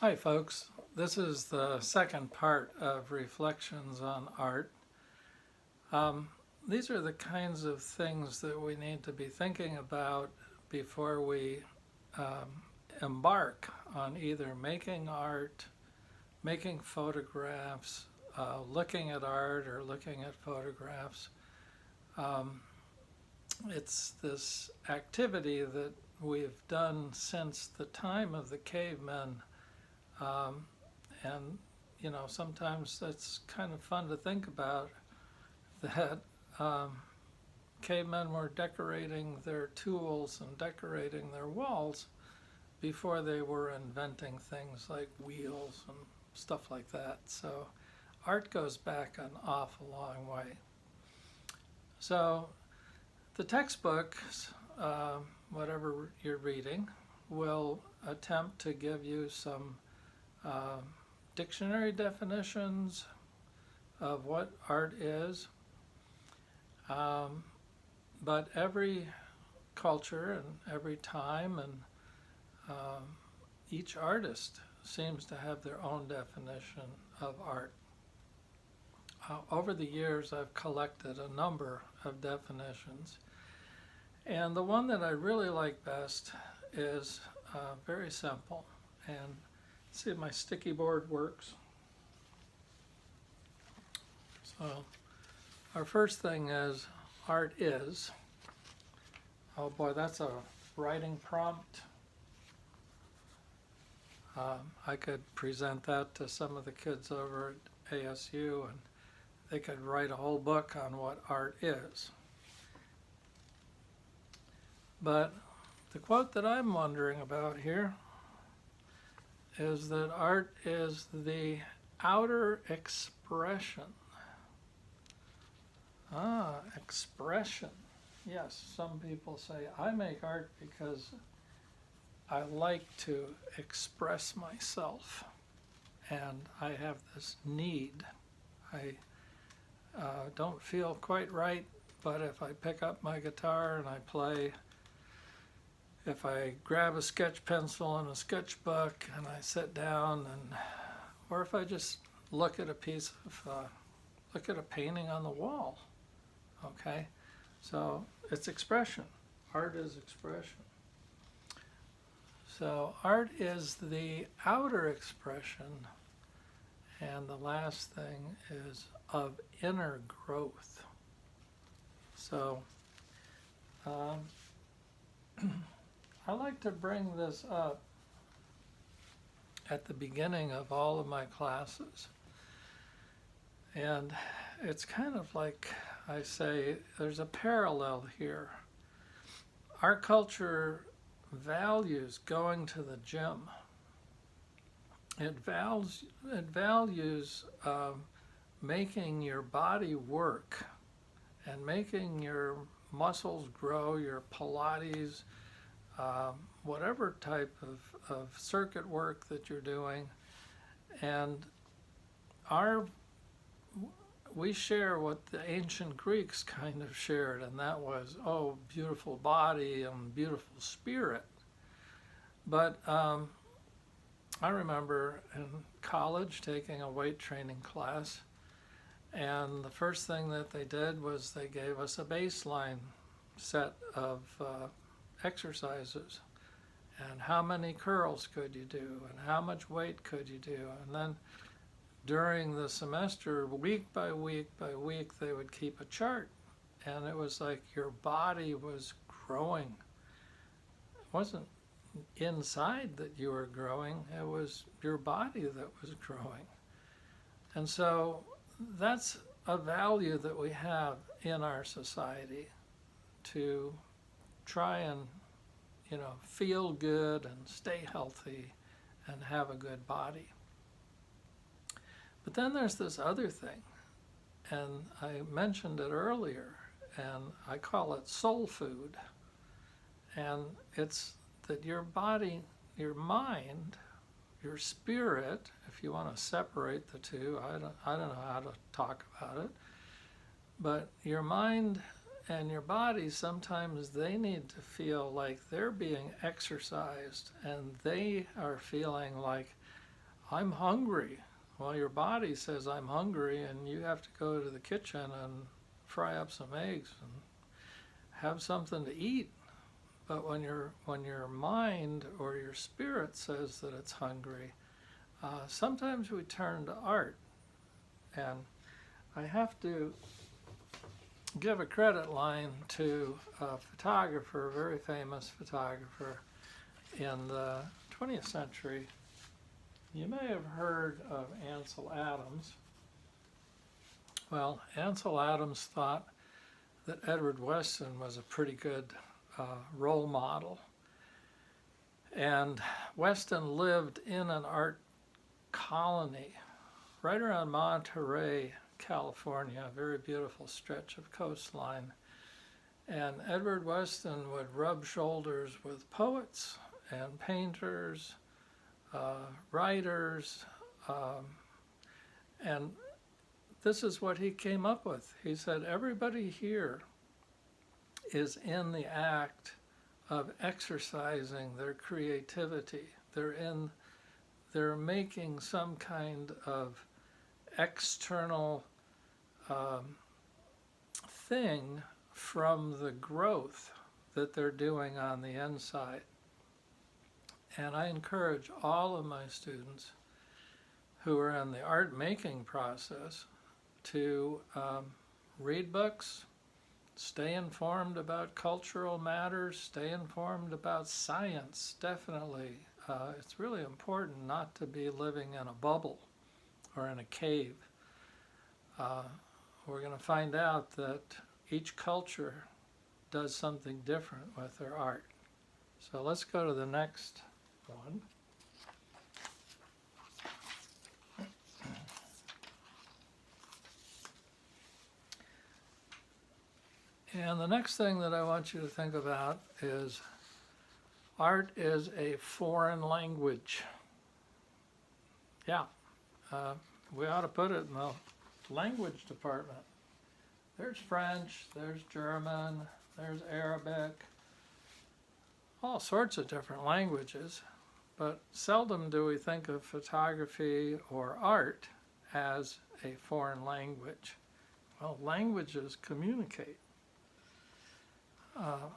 Hi, folks. This is the second part of Reflections on Art. Um, these are the kinds of things that we need to be thinking about before we um, embark on either making art, making photographs, looking at art, or looking at photographs. Um, it's this activity that we've done since the time of the cavemen. Um, and sometimes that's kind of fun to think about that um, cavemen were decorating their tools and decorating their walls before they were inventing things like wheels and stuff like that. So art goes back an awful long way. So the textbooks, whatever you're reading, will attempt to give you some uh, dictionary definitions of what art is, um, but every culture and every time and um, each artist seems to have their own definition of art. Over the years, I've collected a number of definitions, and the one that I really like best is very simple. And see if my sticky board works. So our first thing is art is. Oh boy, that's a writing prompt. I could present that to some of the kids over at ASU and they could write a whole book on what art is. But the quote that I'm wondering about here is that art is the outer expression. Expression. Yes, some people say, I make art because I like to express myself. And I have this need. I don't feel quite right, but if I pick up my guitar and I play, if I grab a sketch pencil and a sketchbook and I sit down, and or if I just look at a piece of, look at a painting on the wall, okay? So it's expression. Art is expression. So art is the outer expression, and the last thing is of inner growth. So I like to bring this up at the beginning of all of my classes. And it's kind of like I say, there's a parallel here. Our culture values going to the gym. It values making your body work and making your muscles grow, your Pilates, whatever type of circuit work that you're doing. And we share what the ancient Greeks kind of shared, and that was, oh, beautiful body and beautiful spirit. But I remember in college taking a weight training class, and the first thing that they did was they gave us a baseline set of exercises. And how many curls could you do? And how much weight could you do? And then during the semester, week by week by week, they would keep a chart. And it was like your body was growing. It wasn't inside that you were growing, it was your body that was growing. And so that's a value that we have in our society, to try and feel good and stay healthy and have a good body. But then there's this other thing, and I mentioned it earlier, and I call it soul food. And it's that your body, your mind, your spirit, if you want to separate the two, I don't know how to talk about it, but your mind and your body, sometimes they need to feel like they're being exercised, and they are feeling like I'm hungry. Well, your body says I'm hungry, and you have to go to the kitchen and fry up some eggs and have something to eat. But when your mind or your spirit says that it's hungry, sometimes we turn to art. And I have to give a credit line to a photographer, a very famous photographer in the 20th century. You may have heard of Ansel Adams. Well, Ansel Adams thought that Edward Weston was a pretty good role model. And Weston lived in an art colony right around Monterey, California, a very beautiful stretch of coastline. And Edward Weston would rub shoulders with poets and painters, writers, and this is what he came up with. He said, everybody here is in the act of exercising their creativity. They're making some kind of external thing from the growth that they're doing on the inside. And I encourage all of my students who are in the art making process to read books, stay informed about cultural matters, stay informed about science, definitely. It's really important not to be living in a bubble or in a cave. We're going to find out that each culture does something different with their art. So let's go to the next one. And the next thing that I want you to think about is art is a foreign language. Yeah, we ought to put it in the language department. There's French, there's German, there's Arabic, all sorts of different languages, but seldom do we think of photography or art as a foreign language. Well, languages communicate.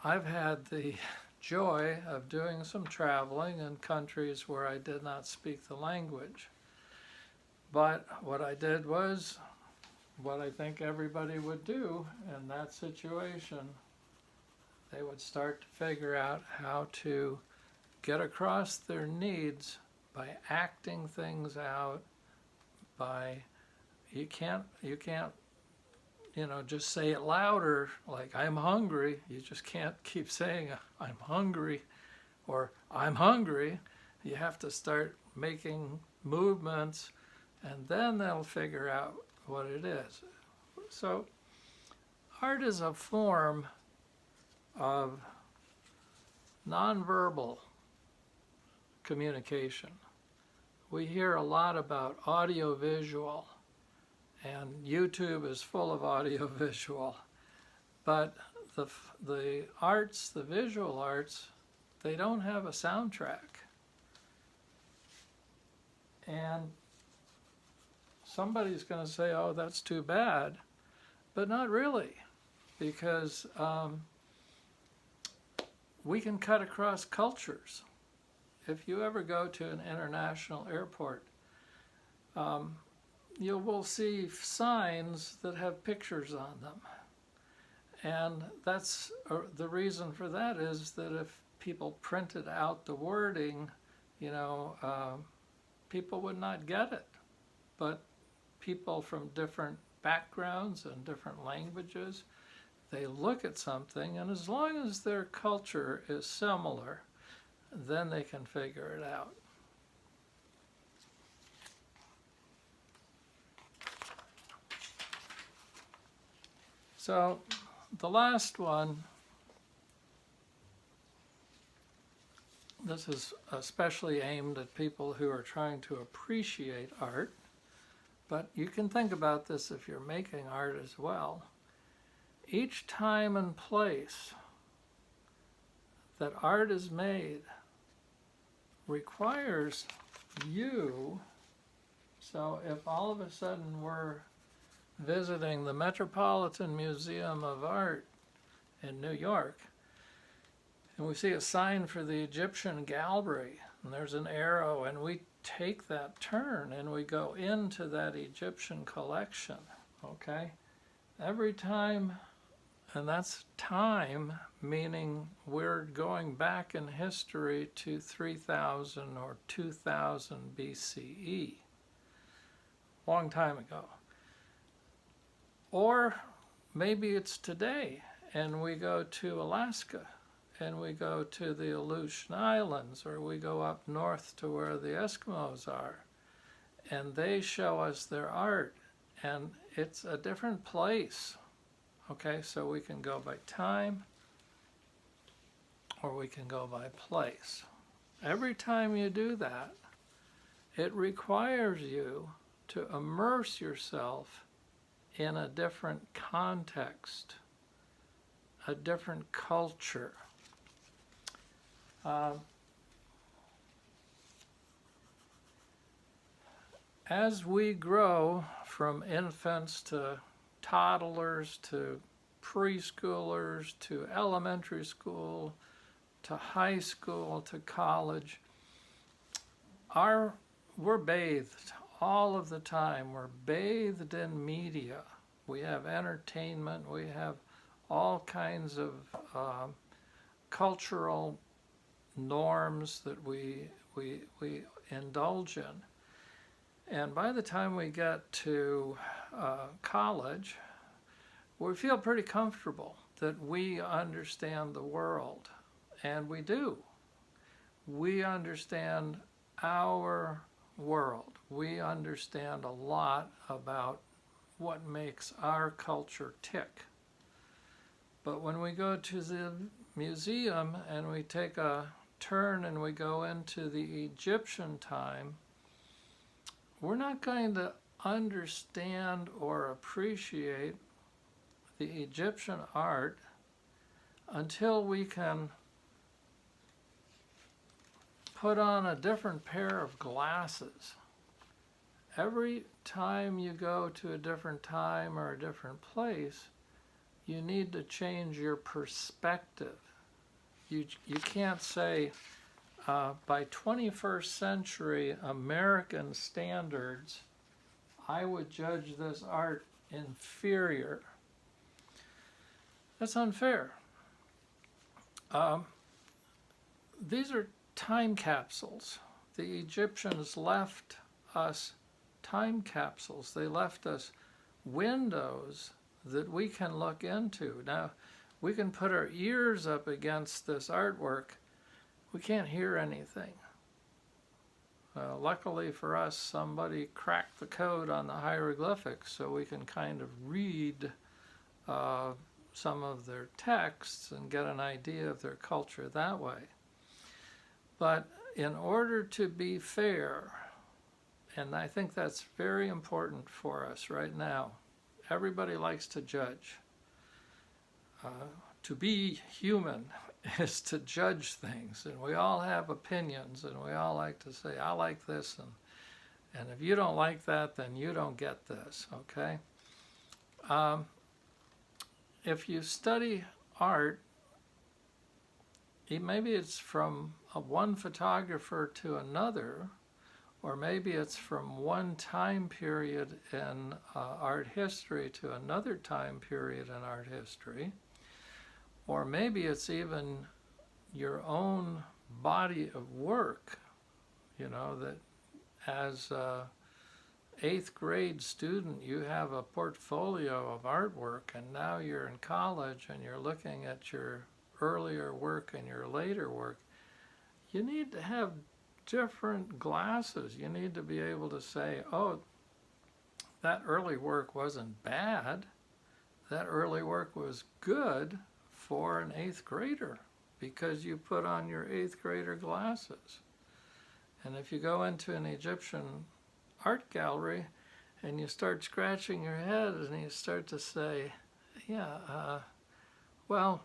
I've had the joy of doing some traveling in countries where I did not speak the language. But what I did was what I think everybody would do in that situation. They would start to figure out how to get across their needs by acting things out, by you can't just say it louder, like I'm hungry. You just can't keep saying I'm hungry or I'm hungry. You have to start making movements, and then they'll figure out what it is. So art is a form of nonverbal communication. We hear a lot about audiovisual, and YouTube is full of audiovisual, but the arts, the visual arts, they don't have a soundtrack. And somebody's going to say, oh, that's too bad, but not really, because we can cut across cultures. If you ever go to an international airport, you will see signs that have pictures on them. And that's the reason for that is that if people printed out the wording, people would not get it. But people from different backgrounds and different languages, they look at something, and as long as their culture is similar, then they can figure it out. So the last one, this is especially aimed at people who are trying to appreciate art, but you can think about this if you're making art as well. Each time and place that art is made requires you So if all of a sudden we're visiting the Metropolitan Museum of Art in New York, and we see a sign for the Egyptian gallery, and there's an arrow, and we take that turn and we go into that Egyptian collection, okay? Every time, and that's time, meaning we're going back in history to 3000 or 2000 BCE, long time ago. Or maybe it's today, and we go to Alaska, and we go to the Aleutian Islands, or we go up north to where the Eskimos are, and they show us their art, and it's a different place. Okay, so we can go by time, or we can go by place. Every time you do that, it requires you to immerse yourself in a different context, a different culture. As we grow from infants to toddlers to preschoolers to elementary school to high school to college, we're bathed all of the time. We're bathed in media. We have entertainment. We have all kinds of cultural norms that we indulge in. And by the time we get to college, we feel pretty comfortable that we understand the world. And we do. We understand our world. We understand a lot about what makes our culture tick. But when we go to the museum and we take a turn and we go into the Egyptian time, we're not going to understand or appreciate the Egyptian art until we can put on a different pair of glasses. Every time you go to a different time or a different place, you need to change your perspective. You can't say, by 21st century American standards, I would judge this art inferior. That's unfair. These are time capsules. The Egyptians left us time capsules. They left us windows that we can look into. Now, we can put our ears up against this artwork. We can't hear anything. Luckily for us, somebody cracked the code on the hieroglyphics, so we can kind of read some of their texts and get an idea of their culture that way. But in order to be fair, and I think that's very important for us right now, everybody likes to judge. To be human is to judge things, and we all have opinions, and we all like to say, I like this, and if you don't like that, then you don't get this, okay? If you study art, maybe it's from one photographer to another, or maybe it's from one time period in art history to another time period in art history, or maybe it's even your own body of work, you know, that as an 8th grade student you have a portfolio of artwork, and now you're in college and you're looking at your earlier work and your later work. You need to have different glasses. You need to be able to say, oh, that early work wasn't bad. That early work was good for an 8th grader because you put on your 8th grader glasses. And if you go into an Egyptian art gallery and you start scratching your head and you start to say, yeah, well,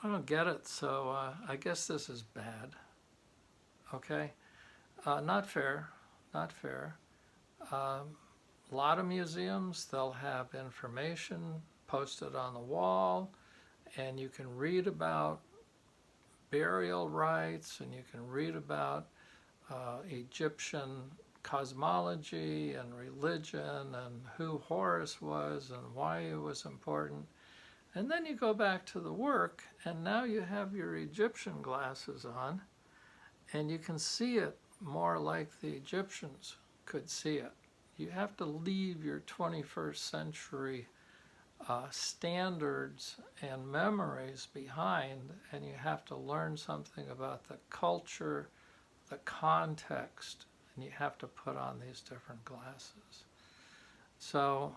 I don't get it, so I guess this is bad. Okay? Not fair, not fair. A lot of museums, they'll have information posted on the wall, and you can read about burial rites, and you can read about Egyptian cosmology and religion and who Horus was and why it was important. And then you go back to the work, and now you have your Egyptian glasses on, and you can see it more like the Egyptians could see it. You have to leave your 21st century standards and memories behind, and you have to learn something about the culture, the context, and you have to put on these different glasses. So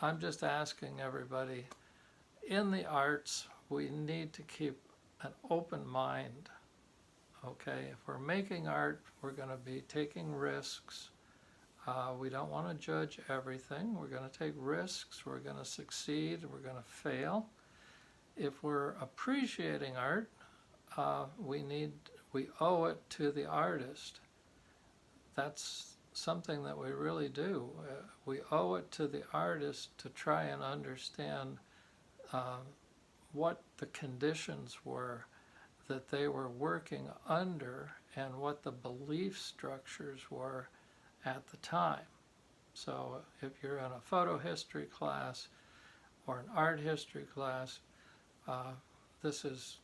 I'm just asking everybody, in the arts, we need to keep an open mind. Okay, if we're making art, we're going to be taking risks. We don't want to judge everything. We're going to take risks. We're going to succeed. We're going to fail. If we're appreciating art, we owe it to the artist. That's something that we really do. We owe it to the artist to try and understand what the conditions were that they were working under and what the belief structures were at the time. So if you're in a photo history class or an art history class, this is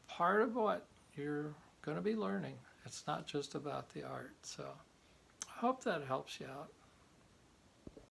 part of what you're going to be learning. It's not just about the art. So I hope that helps you out.